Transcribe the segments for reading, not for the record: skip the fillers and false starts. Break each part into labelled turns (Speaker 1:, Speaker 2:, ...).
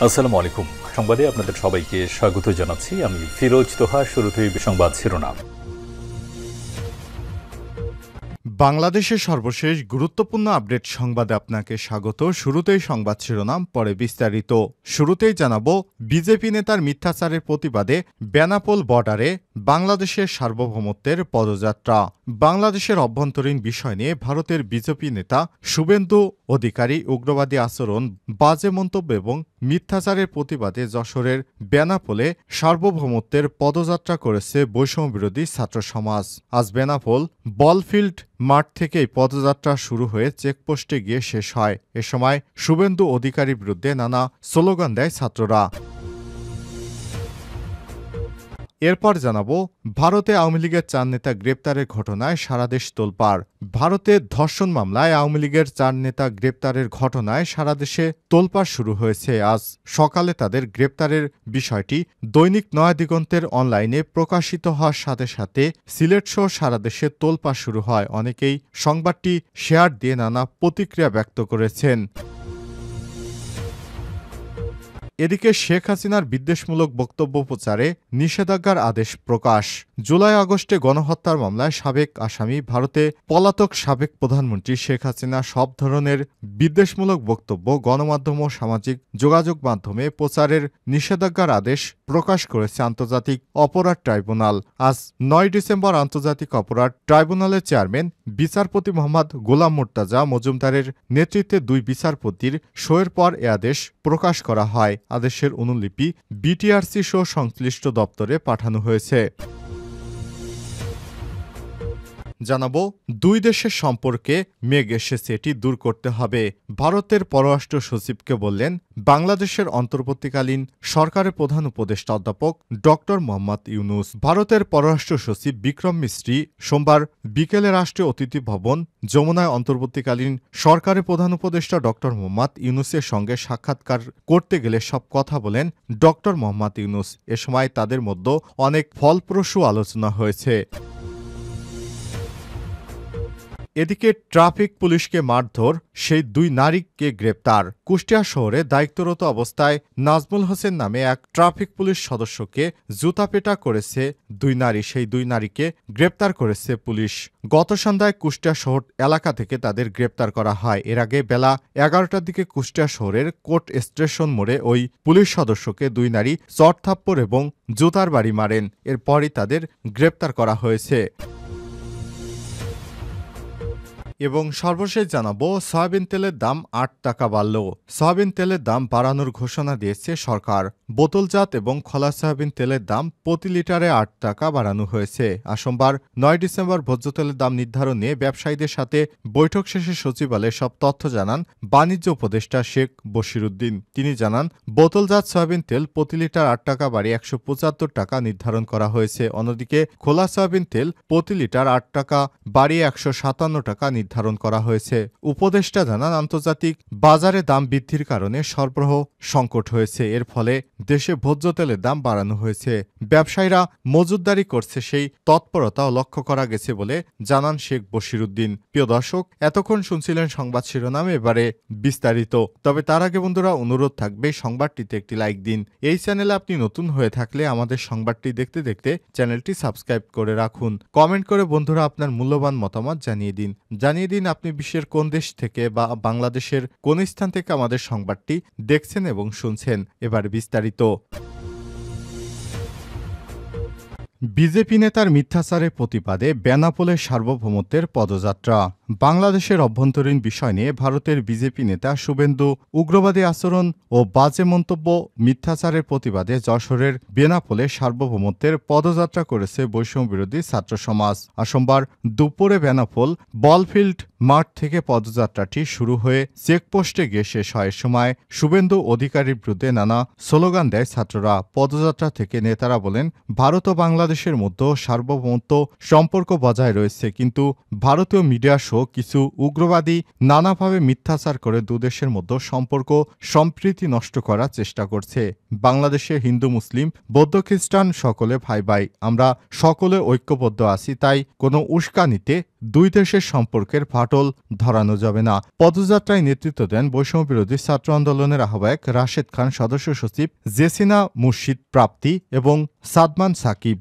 Speaker 1: আসসালামু আলাইকুম। সংবাদে আপনাদের সবাইকে স্বাগত জানাচ্ছি। আমি ফিরোজ তোহা। শুরুতেই সংবাদ শিরোনাম।
Speaker 2: বাংলাদেশের সর্বশেষ গুরুত্বপূর্ণ আপডেট সংবাদে আপনাকে স্বাগত। শুরুতেই সংবাদ শিরোনাম, পরে বিস্তারিত। শুরুতেই জানাবো, বিজেপি নেতার মিথ্যাচারের প্রতিবাদে বেনাপোল বর্ডারে বাংলাদেশের সার্বভৌমত্বের পদযাত্রা। বাংলাদেশের অভ্যন্তরীণ বিষয় নিয়ে ভারতের বিজেপি নেতা শুভেন্দু অধিকারী উগ্রবাদী আচরণ, বাজে মন্তব্য এবং মিথ্যাচারের প্রতিবাদে যশোরের বেনাপোলে সার্বভৌমত্বের পদযাত্রা করেছে বৈষম্যবিরোধী ছাত্র সমাজ। আজ বেনাপোল বলফিল্ড মাঠ থেকেই পদযাত্রা শুরু হয়ে চেকপোস্টে গিয়ে শেষ হয়। এ সময় শুভেন্দু অধিকারীর বিরুদ্ধে নানা স্লোগান দেয় ছাত্ররা। এরপর জানাবো, ভারতে আওয়ামী লীগের 4 নেতা গ্রেপ্তারের ঘটনায় সারা দেশ তোলপাড়। ভারতের ধর্ষণ মামলায় আওয়ামী লীগের 4 নেতা গ্রেপ্তারের ঘটনায় সারা দেশে তোলপাড় শুরু হয়েছে। আজ সকালে তাদের গ্রেপ্তারের বিষয়টি দৈনিক নয়া দিগন্তের অনলাইনে প্রকাশিত হওয়ার সাথে সাথে সিলেটসহ সারা দেশে তোলপাড় শুরু হয়। অনেকেই সংবাদটি শেয়ার দিয়ে নানা প্রতিক্রিয়া ব্যক্ত করেছেন। এদিকে শেখ হাসিনার বিদ্বেষমূলক বক্তব্য প্রচারে নিষেধাজ্ঞার আদেশ প্রকাশ। জুলাই আগস্টে গণহত্যার মামলায় সাবেক আসামি, ভারতে পলাতক সাবেক প্রধানমন্ত্রী শেখ হাসিনা সব ধরনের বিদ্বেষমূলক বক্তব্য গণমাধ্যম ও সামাজিক যোগাযোগ মাধ্যমে প্রচারের নিষেধাজ্ঞার আদেশ প্রকাশ করেছে আন্তর্জাতিক অপরাধ ট্রাইব্যুনাল। আজ 9 ডিসেম্বর আন্তর্জাতিক অপরাধ ট্রাইব্যুনালের চেয়ারম্যান বিচারপতি মোহাম্মদ গোলাম মুর্তাজা মজুমদারের নেতৃত্বে 2 বিচারপতির সইয়ের পর এ আদেশ প্রকাশ করা হয়। আদেশের অনুলিপি বিটিআরসি সহ সংশ্লিষ্ট দপ্তরে পাঠানো হয়েছে। জানাবো, 2 দেশের সম্পর্কে মেঘ এসেছে, এটি দূর করতে হবে। ভারতের পররাষ্ট্র সচিবকে বললেন বাংলাদেশের অন্তর্বর্তীকালীন সরকারের প্রধান উপদেষ্টা অধ্যাপক ড মোহাম্মদ ইউনুস। ভারতের পররাষ্ট্র সচিব বিক্রম মিস্ত্রি সোমবার বিকেলে রাষ্ট্রীয় অতিথি ভবন যমুনায় অন্তর্বর্তীকালীন সরকারের প্রধান উপদেষ্টা ড মোহাম্মদ ইউনুসের সঙ্গে সাক্ষাৎকার করতে গেলে সব কথা বলেন ড মোহাম্মদ ইউনুস। এ সময় তাদের মধ্যে অনেক ফলপ্রসূ আলোচনা হয়েছে। এদিকে ট্রাফিক পুলিশকে মারধর, সেই 2 নারীকে গ্রেপ্তার। কুষ্টিয়া শহরে দায়িত্বরত অবস্থায় নাজমুল হোসেন নামে এক ট্রাফিক পুলিশ সদস্যকে জুতাপেটা করেছে 2 নারী। সেই 2 নারীকে গ্রেপ্তার করেছে পুলিশ। গত সন্ধ্যায় কুষ্টিয়া শহর এলাকা থেকে তাদের গ্রেপ্তার করা হয়। এর আগে বেলা 11টার দিকে কুষ্টিয়া শহরের কোর্ট স্টেশন মোড়ে ওই পুলিশ সদস্যকে 2 নারী চড়থাপ্পড় এবং জুতার বাড়ি মারেন। এরপরই তাদের গ্রেপ্তার করা হয়েছে। এবং সর্বশেষ জানাবো, সয়াবিন তেলের দাম 8 টাকা বাড়ল। সয়াবিন তেলের দাম বাড়ানোর ঘোষণা দিয়েছে সরকার। বোতলজাত এবং খোলা সয়াবিন তেলের দাম প্রতি লিটারে 8 টাকা বাড়ানো হয়েছে। আর সোমবার 9 ডিসেম্বর ভোজ্য তেলের দাম নির্ধারণ নিয়ে ব্যবসায়ীদের সাথে বৈঠক শেষে সচিবালয়ে সব তথ্য জানান বাণিজ্য উপদেষ্টা শেখ বশিরউদ্দিন। তিনি জানান, বোতলজাত সয়াবিন তেল প্রতি লিটার 8 টাকা বাড়িয়ে 175 টাকা নির্ধারণ করা হয়েছে। অন্যদিকে খোলা সয়াবিন তেল প্রতি লিটার 8 টাকা বাড়িয়ে 157 টাকা নির্ধারণ করা হয়েছে। উপদেষ্টা জানান, আন্তর্জাতিক বাজারে দাম বৃদ্ধির কারণে সরবরাহ সংকট হয়েছে। এর ফলে দেশে ভোজ্য তেলের দাম বাড়ানো হয়েছে। ব্যবসায়ীরা মজুতদারি করছে, সেই তৎপরতাও লক্ষ্য করা গেছে বলে জানান শেখ বশিরউদ্দিন। প্রিয় দর্শক, এতক্ষণ শুনছিলেন সংবাদ শিরোনাম, এবারে বিস্তারিত। তবে তার আগে বন্ধুরা, অনুরোধ থাকবে সংবাদটিতে একটি লাইক দিন। এই চ্যানেলে আপনি নতুন হয়ে থাকলে আমাদের সংবাদটি দেখতে দেখতে চ্যানেলটি সাবস্ক্রাইব করে রাখুন। কমেন্ট করে বন্ধুরা আপনার মূল্যবান মতামত জানিয়ে দিন আপনি বিশ্বের কোন দেশ থেকে বা বাংলাদেশের কোন স্থান থেকে আমাদের সংবাদটি দেখছেন এবং শুনছেন। এবার বিস্তারিত। বিজেপি নেতার মিথ্যাচারের প্রতিবাদে বেনাপোলে সার্বভৌমত্বের পদযাত্রা। বাংলাদেশের অভ্যন্তরীণ বিষয় নিয়ে ভারতের বিজেপি নেতা শুভেন্দু উগ্রবাদী আচরণ ও বাজে মন্তব্য, মিথ্যাচারের প্রতিবাদে যশোরের বেনাপোলে সার্বভৌমত্বের পদযাত্রা করেছে বৈষম্যবিরোধী ছাত্র সমাজ। আর সোমবার দুপুরে বেনাপোল বলফিল্ড মাঠ থেকে পদযাত্রাটি শুরু হয়ে চেকপোস্টে গিয়ে শেষ হয়। সময় শুভেন্দু অধিকারীর বিরুদ্ধে নানা স্লোগান দেয় ছাত্ররা। পদযাত্রা থেকে নেতারা বলেন, ভারত ও বাংলাদেশের মধ্যে সার্বভৌমত্ব সম্পর্ক বজায় রয়েছে, কিন্তু ভারতীয় মিডিয়া সহ কিছু উগ্রবাদী নানাভাবে মিথ্যাচার করে দুদেশের মধ্যে সম্পর্ক সম্প্রীতি নষ্ট করার চেষ্টা করছে। বাংলাদেশে হিন্দু মুসলিম বৌদ্ধ খ্রিস্টান সকলে ভাই ভাই, আমরা সকলে ঐক্যবদ্ধ আছি, তাই কোনো উস্কানিতে দুই দেশের সম্পর্কের ফাটল ধরানো যাবে না। পদযাত্রায় নেতৃত্ব দেন বৈষম্য বিরোধী ছাত্র আন্দোলনের আহ্বায়ক রাশেদ খান, সদস্য সচিব জেসিনা মুর্শিদ প্রাপ্তি এবং সাদমান সাকিব।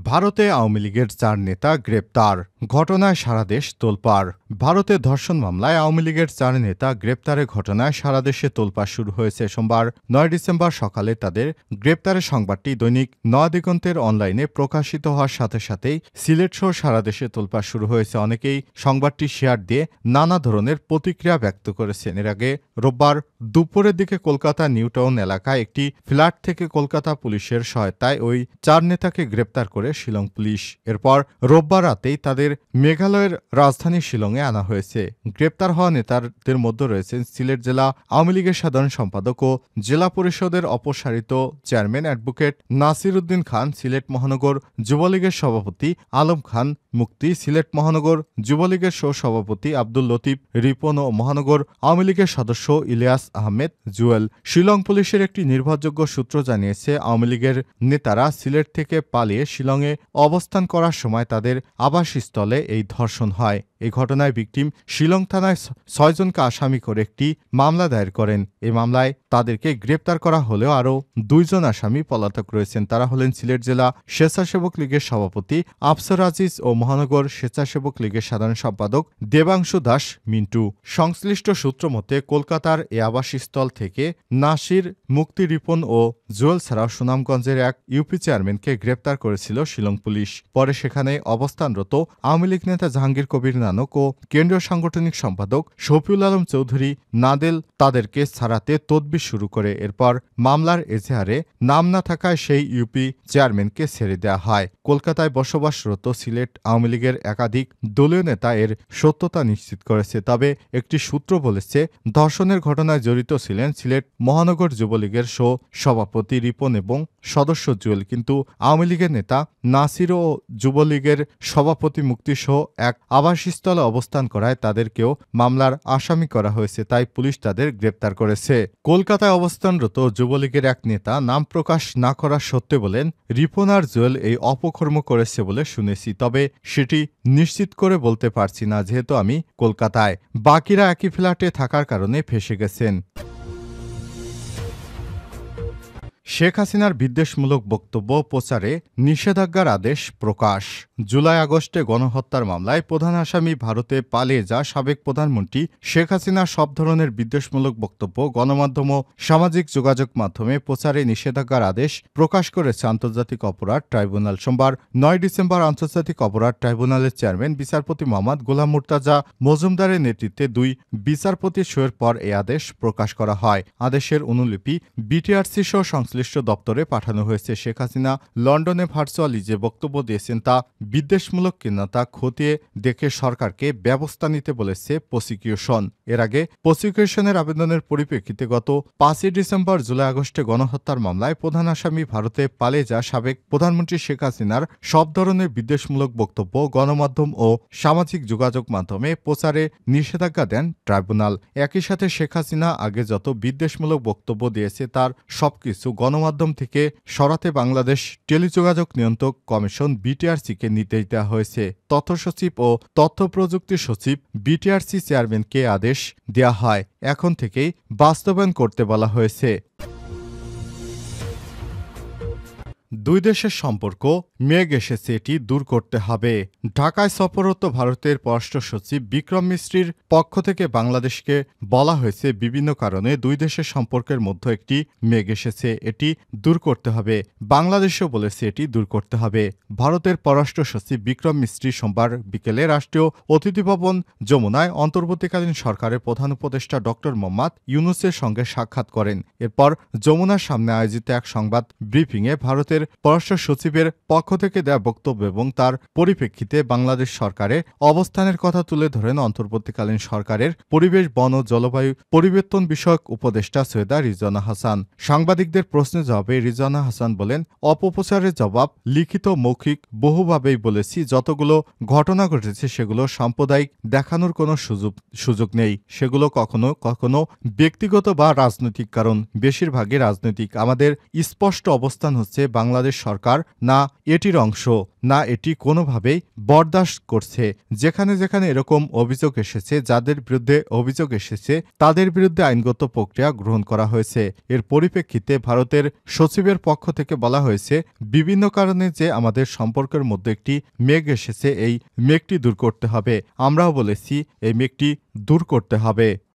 Speaker 2: ভারতে আওয়ামী লীগের 4 নেতা গ্রেপ্তার, ঘটনায় সারা দেশ তোলপাড়। ভারতে ধর্ষণ মামলায় আওয়ামী লীগের 4 নেতা গ্রেপ্তারের ঘটনায় সারা দেশে তোলপাড় শুরু হয়েছে। সোমবার 9 ডিসেম্বর সকালে তাদের গ্রেপ্তারের সংবাদটি দৈনিক নয়াদিগন্তের অনলাইনে প্রকাশিত হওয়ার সাথে সাথেই সিলেট সহ সারা দেশে তোলপাড় শুরু হয়েছে। অনেকেই সংবাদটি শেয়ার দিয়ে নানা ধরনের প্রতিক্রিয়া ব্যক্ত করেছেন। এর আগে রোববার দুপুরের দিকে কলকাতা নিউ টাউন এলাকায় একটি ফ্ল্যাট থেকে কলকাতা পুলিশের সহায়তায় ওই 4 নেতাকে গ্রেপ্তার করে শিলং পুলিশ। এরপর রোববার রাতেই তাদের মেঘালয়ের রাজধানী শিলংয়ে আনা হয়েছে। গ্রেপ্তার হওয়া নেতাদের মধ্যে রয়েছেন সিলেট জেলা আওয়ামী লীগের সাধারণ সম্পাদক ও জেলা পরিষদের অপসারিত চেয়ারম্যান অ্যাডভোকেট নাসির উদ্দিন খান, সিলেট মহানগর যুবলীগের সভাপতি আলম খান মুক্তি, সিলেট মহানগর যুবলীগের সহ সভাপতি আব্দুল লতিফ রিপন ও মহানগর আওয়ামী লীগের সদস্য ইলিয়াস আহমেদ জুয়েল। শিলং পুলিশের একটি নির্ভরযোগ্য সূত্র জানিয়েছে, আওয়ামী লীগের নেতারা সিলেট থেকে পালিয়ে শিলংয়ে অবস্থান করার সময় তাদের আবাসস্থলে এই ধর্ষণ হয়। এই ঘটনায় ভিকটিম শিলং থানায় 6 জনকে আসামি করে একটি মামলা দায়ের করেন। এই মামলায় তাদেরকে গ্রেপ্তার করা হলেও আরও 2 জন আসামি পলাতক রয়েছেন। তারা হলেন সিলেট জেলা স্বেচ্ছাসেবক লীগের সভাপতি আফসর আজিজ ও মহানগর স্বেচ্ছাসেবক লীগের সাধারণ সম্পাদক দেবাংশু দাস মিন্টু। সংশ্লিষ্ট সূত্র মতে কলকাতার এ আবাসস্থল থেকে নাসির, মুক্তি, রিপন ও জুয়েল ছাড়াও সুনামগঞ্জের এক ইউপি চেয়ারম্যানকে গ্রেপ্তার করেছিল শিলং পুলিশ। পরে সেখানে অবস্থানরত আওয়ামী লীগ নেতা জাহাঙ্গীর কবির নানক ও কেন্দ্রীয় সাংগঠনিক সম্পাদক শফিউল আলম চৌধুরী নাদেল তাদেরকে ছাড়াতে তদবির শুরু করে। এরপর মামলার এজাহারে নাম না থাকায় সেই ইউপি চেয়ারম্যানকে ছেড়ে দেওয়া হয়। কলকাতায় বসবাসরত সিলেট আওয়ামী লীগের একাধিক দলীয় নেতা এর সত্যতা নিশ্চিত করেছে। তবে একটি সূত্র বলেছে, ধর্ষণের ঘটনায় জড়িত ছিলেন সিলেট মহানগর যুবলীগের সভাপতি রিপন এবং সদস্য জুয়েল, কিন্তু আওয়ামী লীগের নেতা নাসির ও যুবলীগের সভাপতি মুক্তিসহ এক আবাসস্থলে অবস্থান করায় তাদেরকেও মামলার আসামি করা হয়েছে। তাই পুলিশ তাদের গ্রেপ্তার করেছে। কলকাতায় অবস্থানরত যুবলীগের এক নেতা নাম প্রকাশ না করা সত্ত্বে বলেন, রিপন আর জুয়েল এই অপকর্ম করেছে বলে শুনেছি, তবে সেটি নিশ্চিত করে বলতে পারছি না, যেহেতু আমি কলকাতায়। বাকিরা একই ফ্ল্যাটে থাকার কারণে ফেঁসে গেছেন। শেখ হাসিনার বিদ্বেষমূলক বক্তব্য প্রচারে নিষেধাজ্ঞার আদেশ প্রকাশ। জুলাই আগস্টে গণহত্যার মামলায় প্রধান আসামি ভারতে পালিয়ে যাওয়া সাবেক প্রধানমন্ত্রী শেখ হাসিনার সব ধরনের বিদ্বেষমূলক বক্তব্য গণমাধ্যম ও সামাজিক যোগাযোগ মাধ্যমে প্রচারে নিষেধাজ্ঞার আদেশ প্রকাশ করেছে আন্তর্জাতিক অপরাধ ট্রাইব্যুনাল। সোমবার 9 ডিসেম্বর আন্তর্জাতিক অপরাধ ট্রাইব্যুনালের চেয়ারম্যান বিচারপতি মোহাম্মদ গোলাম মুর্তাজা মজুমদারের নেতৃত্বে 2 বিচারপতির সইয়ের পর এই আদেশ প্রকাশ করা হয়। আদেশের অনুলিপি বিটিআরসি সহ সংশ্লিষ্ট দপ্তরে পাঠানো হয়েছে। শেখ হাসিনা লন্ডনে ভার্চুয়ালি যে বক্তব্য দিয়েছেন তা বিদ্বেষমূলক কিনা তা খতিয়ে দেখে সরকারকে ব্যবস্থা নিতে বলেছে প্রসিকিউশন। এর আগে প্রসিকিউশনের আবেদনের পরিপ্রেক্ষিতে গত 5 ডিসেম্বর জুলাই আগস্টে গণহত্যার মামলায় প্রধান আসামি ভারতে পালিয়ে যাওয়া সাবেক প্রধানমন্ত্রী শেখ হাসিনার সব ধরনের বিদ্বেষমূলক বক্তব্য গণমাধ্যম ও সামাজিক যোগাযোগ মাধ্যমে প্রচারে নিষেধাজ্ঞা দেন ট্রাইব্যুনাল। একই সাথে শেখ হাসিনা আগে যত বিদ্বেষমূলক বক্তব্য দিয়েছে তার সবকিছু গণমাধ্যম থেকে সরাতে বাংলাদেশ টেলিযোগাযোগ নিয়ন্ত্রক কমিশন বিটিআরসিকে নির্দেশ দেওয়া হয়েছে। তথ্য সচিব ও তথ্য প্রযুক্তি সচিব বিটিআরসি চেয়ারম্যানকে আদেশ দেওয়া হয়। এখন থেকেই বাস্তবায়ন করতে বলা হয়েছে। দুই দেশের সম্পর্ক মেঘ এসেছে, এটি দূর করতে হবে। ঢাকায় সফররত ভারতের পররাষ্ট্র সচিব বিক্রম মিশ্রির পক্ষ থেকে বাংলাদেশকে বলা হয়েছে, বিভিন্ন কারণে দুই দেশের সম্পর্কের মধ্যে একটি মেঘ এসেছে, এটি দূর করতে হবে। বাংলাদেশও বলেছে এটি দূর করতে হবে। ভারতের পররাষ্ট্র সচিব বিক্রম মিশ্রি সোমবার বিকেলে রাষ্ট্রীয় অতিথি ভবন যমুনায় অন্তর্বর্তীকালীন সরকারের প্রধান উপদেষ্টা ড মোহাম্মদ ইউনূসের সঙ্গে সাক্ষাৎ করেন। এরপর যমুনার সামনে আয়োজিত এক সংবাদ ব্রিফিংয়ে ভারতের পররাষ্ট্র সচিবের পক্ষ থেকে দেয়া বক্তব্য এবং তার পরিপ্রেক্ষিতে বাংলাদেশ সরকারের অবস্থানের কথা তুলে ধরেন অন্তর্বর্তীকালীন সরকারের পরিবেশ, বন ও জলবায়ু পরিবর্তন বিষয়ক উপদেষ্টা সৈয়দা রিজওয়ানা হাসান। সাংবাদিকদের প্রশ্নের জবাবে রিজওয়ানা হাসান বলেন, অপপ্রচারের জবাব লিখিত, মৌখিক বহুভাবেই বলেছি। যতগুলো ঘটনা ঘটেছে সেগুলো সাম্প্রদায়িক দেখানোর কোনো সুযোগ নেই। সেগুলো কখনো কখনো ব্যক্তিগত বা রাজনৈতিক কারণ, বেশিরভাগই রাজনৈতিক। আমাদের স্পষ্ট অবস্থান হচ্ছে, বাংলাদেশ সরকার না এটির অংশ, না এটি কোনোভাবেই বরদাস্ত করছে। যেখানে যেখানে এরকম অভিযোগ এসেছে, যাদের বিরুদ্ধে অভিযোগ এসেছে তাদের বিরুদ্ধে আইনগত প্রক্রিয়া গ্রহণ করা হয়েছে। এর পরিপ্রেক্ষিতে ভারতের সচিবের পক্ষ থেকে বলা হয়েছে, বিভিন্ন কারণে যে আমাদের সম্পর্কের মধ্যে একটি মেঘ এসেছে, এই মেঘটি দূর করতে হবে। আমরাও বলেছি এই মেঘটি দূর করতে হবে।